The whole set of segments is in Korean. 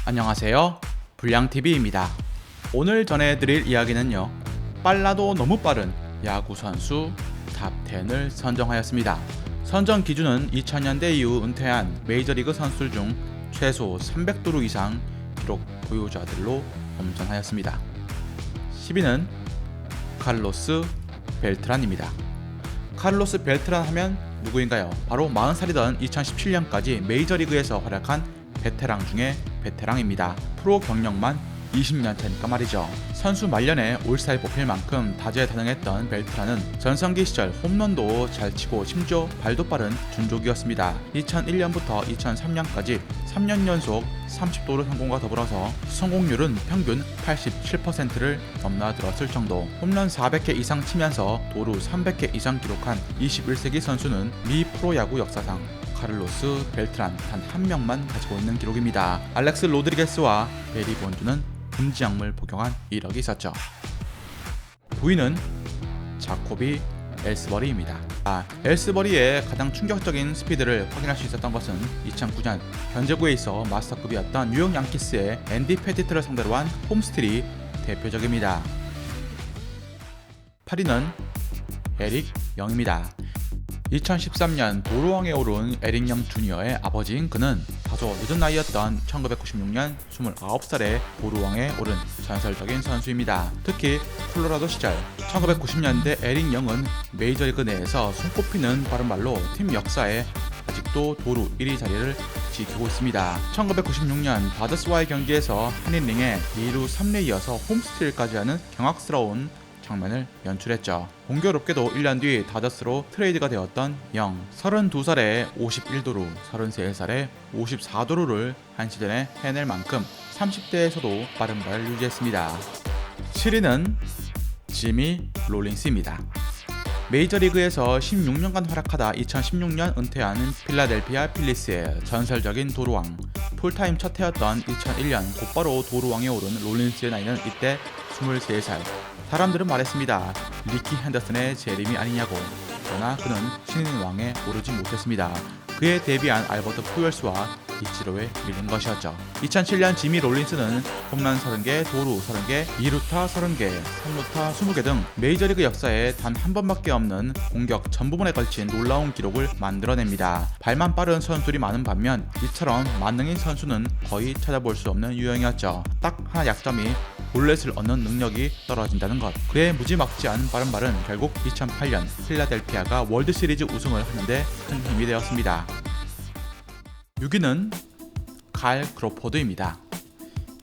안녕하세요, 불량TV입니다. 오늘 전해드릴 이야기는요, 빨라도 너무 빠른 야구 선수 탑 10을 선정하였습니다. 선정 기준은 2000년대 이후 은퇴한 메이저리그 선수들 중 최소 300도루 이상 기록 보유자들로 검정하였습니다. 10위는 카를로스 벨트란입니다. 카를로스 벨트란 하면 누구인가요? 바로 40살이던 2017년까지 메이저리그에서 활약한 베테랑 중에 베테랑입니다. 프로 경력만 20년 차니까 말이죠. 선수 말년에 올스타에 뽑힐 만큼 다재다능했던 벨트란은 전성기 시절 홈런도 잘 치고 심지어 발도 빠른 준족이었습니다. 2001년부터 2003년까지 3년 연속 30도루 성공과 더불어서 성공률은 평균 87%를 넘나들었을 정도, 홈런 400개 이상 치면서 도루 300개 이상 기록한 21세기 선수는 미 프로야구 역사상 카를로스 벨트란 단 한 명만 가지고 있는 기록입니다. 알렉스 로드리게스와 베리 본드는 금지 약물 복용한 이력이 있었죠. 9위는 자코비 엘스버리입니다. 엘스버리의 가장 충격적인 스피드를 확인할 수 있었던 것은 2009년 현재구에 있어 마스터급이었던 뉴욕 양키스의 앤디 패티트를 상대로 한 홈스틸이 대표적입니다. 8위는 에릭 영입니다. 2013년 도루왕에 오른 에릭 영 주니어의 아버지인 그는 다소 늦은 나이였던 1996년 29살에 도루왕에 오른 전설적인 선수입니다. 특히 콜로라도 시절 1990년대 에릭 영은 메이저리그 내에서 손꼽히는 빠른 발로 팀 역사에 아직도 도루 1위 자리를 지키고 있습니다. 1996년 다저스와의 경기에서 한 이닝에 2루 3루 이어서 홈스틸까지 하는 경악스러운 장면을 연출했죠. 공교롭게도 1년 뒤 다저스로 트레이드가 되었던 영, 32살에 51도루, 33살에 54도루를 한 시즌에 해낼 만큼 30대에서도 빠른 발을 유지했습니다. 7위는 지미 롤린스입니다. 메이저리그에서 16년간 활약하다 2016년 은퇴하는 필라델피아 필리스의 전설적인 도루왕, 풀타임 첫 해였던 2001년 곧바로 도루왕에 오른 롤린스의 나이는 이때 23살. 사람들은 말했습니다. 리키 핸더슨의 재림이 아니냐고. 그러나 그는 신인 왕에 오르지 못했습니다. 그에 데뷔한 알버트 푸열스와 이치로에 밀린 것이었죠. 2007년 지미 롤린스는 홈런 30개, 도루 30개, 2루타 30개, 3루타 20개 등 메이저리그 역사에 단 한 번밖에 없는 공격 전 부분에 걸친 놀라운 기록을 만들어냅니다. 발만 빠른 선수들이 많은 반면 이처럼 만능인 선수는 거의 찾아볼 수 없는 유형이었죠. 딱 하나 약점이 볼넷을 얻는 능력이 떨어진다는 것. 그의 무지막지한 빠른 발은 결국 2008년 필라델피아가 월드시리즈 우승을 하는데 큰 힘이 되었습니다. 6위는 칼 크로포드입니다.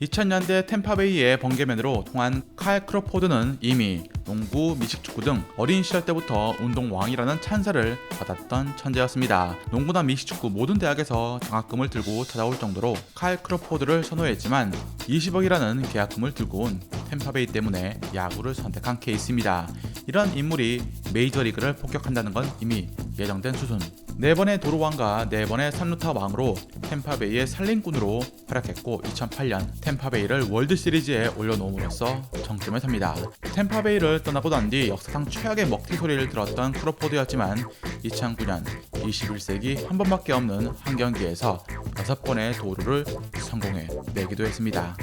2000년대 템파베이의 번개맨으로 통한 칼 크로포드는 이미 농구, 미식축구 등 어린 시절 때부터 운동왕이라는 찬사를 받았던 천재였습니다. 농구나 미식축구 모든 대학에서 장학금을 들고 찾아올 정도로 칼 크로포드를 선호했지만 20억이라는 계약금을 들고 온 템파베이 때문에 야구를 선택한 케이스입니다. 이런 인물이 메이저리그를 폭격한다는 건 이미 예정된 수순. 4번의 도루왕과 4번의 3루타 왕으로 템파베이의 살림꾼으로 활약했고 2008년 템파베이를 월드시리즈에 올려놓음으로써 정점에 섭니다. 템파베이를 떠나고 난 뒤 역사상 최악의 먹튀 소리를 들었던 크로포드였지만 2009년 21세기 한 번밖에 없는 한 경기에서 6번의 도루를 성공해내기도 했습니다.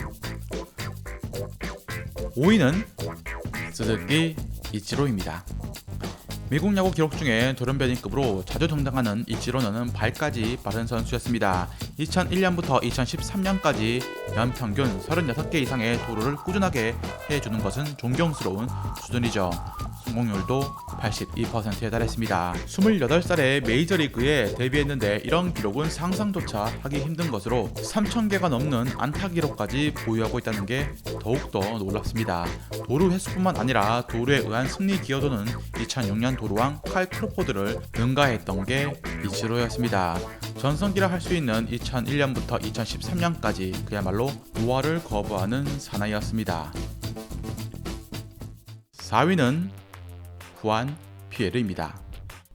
5위는 스즈키 이치로입니다. 미국 야구 기록 중에 돌연변이급으로 자주 등장하는 이치로는 발까지 빠른 선수였습니다. 2001년부터 2013년까지 연평균 36개 이상의 도루를 꾸준하게 해주는 것은 존경스러운 수준이죠. 성공률도 82%에 달했습니다. 28살에 메이저리그에 데뷔했는데 이런 기록은 상상조차 하기 힘든 것으로 3,000개가 넘는 안타 기록까지 보유하고 있다는 게 더욱더 놀랍습니다. 도루 횟수뿐만 아니라 도루에 의한 승리 기여도는 2006년 도루왕 칼 크로포드를 능가했던 게 이치로였습니다. 전성기라 할 수 있는 2001년부터 2013년까지 그야말로 노화를 거부하는 사나이였습니다. 4위는 후안 피에르입니다.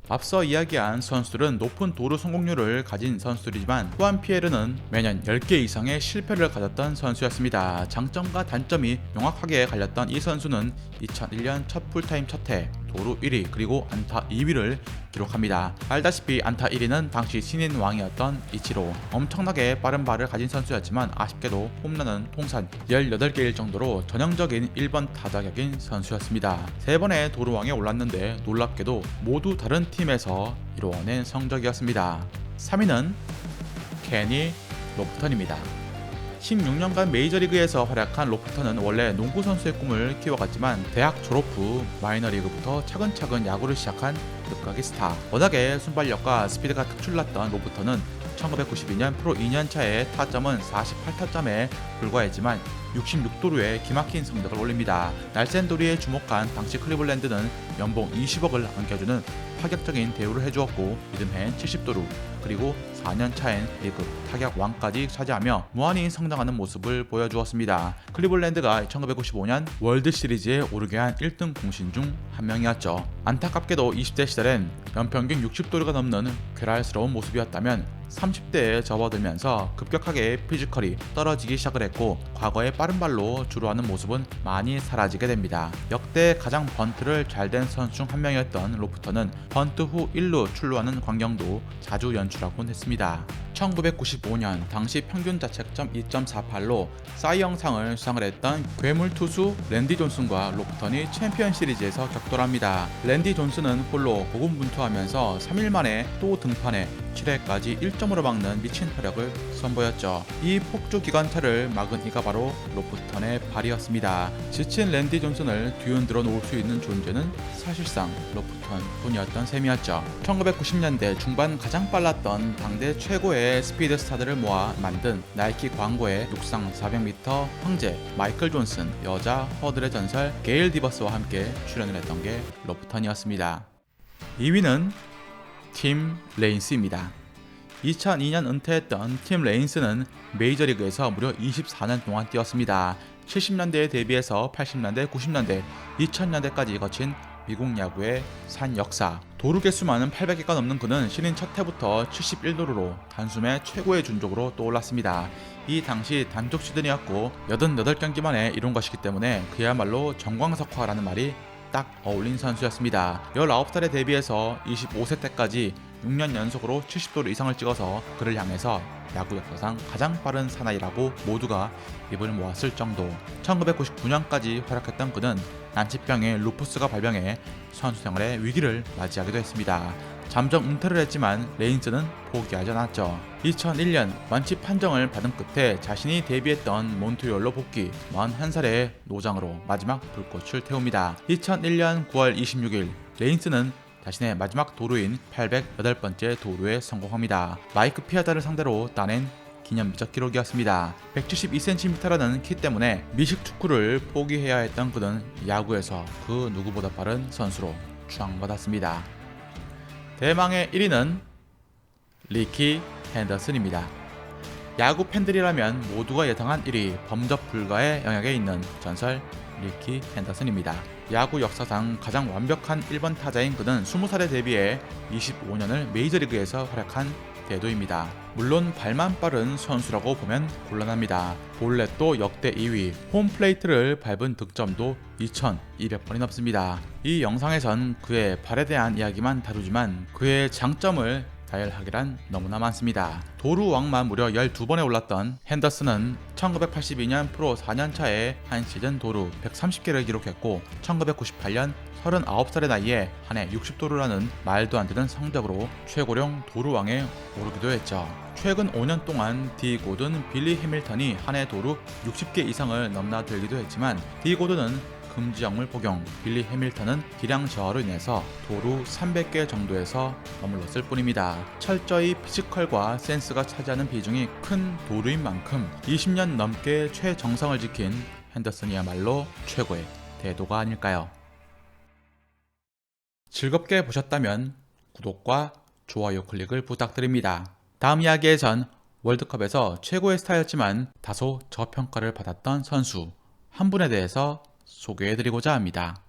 앞서 이야기한 선수들은 높은 도루 성공률을 가진 선수들이지만 후안 피에르는 매년 10개 이상의 실패를 가졌던 선수였습니다. 장점과 단점이 명확하게 갈렸던 이 선수는 2001년 첫 풀타임 첫해 도루 1위 그리고 안타 2위를 기록합니다. 알다시피 안타 1위는 당시 신인 왕이었던 이치로, 엄청나게 빠른 발을 가진 선수였지만 아쉽게도 홈런은 통산 18개일 정도로 전형적인 1번 타자격인 선수였습니다. 3번의 도루왕에 올랐는데 놀랍게도 모두 다른 팀에서 이루어낸 성적이었습니다. 3위는 케니 로프턴입니다. 16년간 메이저리그에서 활약한 로프턴은 원래 농구 선수의 꿈을 키워갔지만 대학 졸업 후 마이너리그부터 차근차근 야구를 시작한 극각의 스타. 워낙에 순발력과 스피드가 특출났던 로프턴은 1992년 프로 2년차에 타점은 48타점에 불과했지만 66도루의 기막힌 성적을 올립니다. 날쌘 도루에 주목한 당시 클리블랜드는 연봉 20억을 안겨주는 파격적인 대우를 해주었고 이듬해엔 70도루 그리고 4년차엔 리그 타격 왕까지 차지하며 무한히 성장하는 모습을 보여주었습니다. 클리블랜드가 1995년 월드시리즈에 오르게 한 1등 공신 중 한 명이었죠. 안타깝게도 20대 시절엔 연평균 60도루가 넘는 괴랄스러운 모습이었다면 30대에 접어들면서 급격하게 피지컬이 떨어지기 시작을 했고 과거의 빠른 발로 주로 하는 모습은 많이 사라지게 됩니다. 역대 가장 번트를 잘 댄 선수 중 한 명이었던 로프턴은 번트 후 1루 출루하는 광경도 자주 연출하곤 했습니다. 1995년 당시 평균 자책점 2.48로 사이영상을 수상을 했던 괴물 투수 랜디 존슨과 로프턴이 챔피언 시리즈에서 격돌합니다. 랜디 존슨은 홀로 고군분투하면서 3일 만에 또 등판해 7회까지 1점으로 막는 미친 활약을 선보였죠. 이 폭주 기관차를 막은 이가 바로 로프턴의 발이었습니다. 지친 랜디 존슨을 뒤흔들어 놓을 수 있는 존재는 사실상 로프턴 뿐이었던 셈이었죠. 1990년대 중반 가장 빨랐던 당대 최고의 스피드 스타들을 모아 만든 나이키 광고의 육상 400m 황제 마이클 존슨, 여자 허들의 전설 게일 디버스와 함께 출연을 했던 게 로프턴이었습니다. 2위는 팀 레인스입니다. 2002년 은퇴했던 팀 레인스는 메이저리그에서 무려 24년 동안 뛰었습니다. 70년대에 데뷔해서 80년대, 90년대, 2000년대까지 거친 미국 야구의 산 역사. 도루 개수만은 800개가 넘는 그는 신인 첫 해부터 71도루로 단숨에 최고의 준족으로 떠올랐습니다. 이 당시 단독 시즌이었고 88경기 만에 이룬 것이기 때문에 그야말로 정광석화라는 말이 딱 어울린 선수였습니다. 19살에 데뷔해서 25세 때까지 6년 연속으로 70도루 이상을 찍어서 그를 향해서 야구 역사상 가장 빠른 사나이라고 모두가 입을 모았을 정도. 1999년까지 활약했던 그는 난치병의 루푸스가 발병해 선수 생활의 위기를 맞이하기도 했습니다. 잠정 은퇴를 했지만 레인스는 포기하지 않았죠. 2001년 완치 판정을 받은 끝에 자신이 데뷔했던 몬트리올로 복귀, 41살의 노장으로 마지막 불꽃을 태웁니다. 2001년 9월 26일 레인스는 자신의 마지막 도루인 808번째 도루에 성공합니다. 마이크 피아자를 상대로 따낸 기념비적 기록이었습니다. 172cm라는 키 때문에 미식 축구를 포기해야 했던 그는 야구에서 그 누구보다 빠른 선수로 추앙받았습니다. 대망의 1위는 리키 핸더슨입니다. 야구 팬들이라면 모두가 예상한 1위, 범접 불가의 영역에 있는 전설 리키 핸더슨입니다. 야구 역사상 가장 완벽한 1번 타자인 그는 20살에 데뷔해 25년을 메이저리그에서 활약한 대도입니다. 물론 발만 빠른 선수라고 보면 곤란합니다. 볼넷도 역대 2위, 홈플레이트를 밟은 득점도 2200번이 넘습니다. 이 영상에선 그의 발에 대한 이야기만 다루지만 그의 장점을 나열하기란 너무나 많습니다. 도루 왕만 무려 12번에 올랐던 핸더슨은 1982년 프로 4년차에 한 시즌 도루 130개를 기록했고 1998년 39살의 나이에 한 해 60도루라는 말도 안 되는 성적으로 최고령 도루왕에 오르기도 했죠. 최근 5년 동안 디 고든, 빌리 해밀턴이 한 해 도루 60개 이상을 넘나들기도 했지만 디 고든은 금지약물 복용, 빌리 해밀턴은 기량 저하로 인해서 도루 300개 정도에서 머물렀을 뿐입니다. 철저히 피지컬과 센스가 차지하는 비중이 큰 도루인 만큼 20년 넘게 최정상을 지킨 핸더슨이야말로 최고의 대도가 아닐까요? 즐겁게 보셨다면 구독과 좋아요 클릭을 부탁드립니다. 다음 이야기에선 월드컵에서 최고의 스타였지만 다소 저평가를 받았던 선수 한 분에 대해서 소개해드리고자 합니다.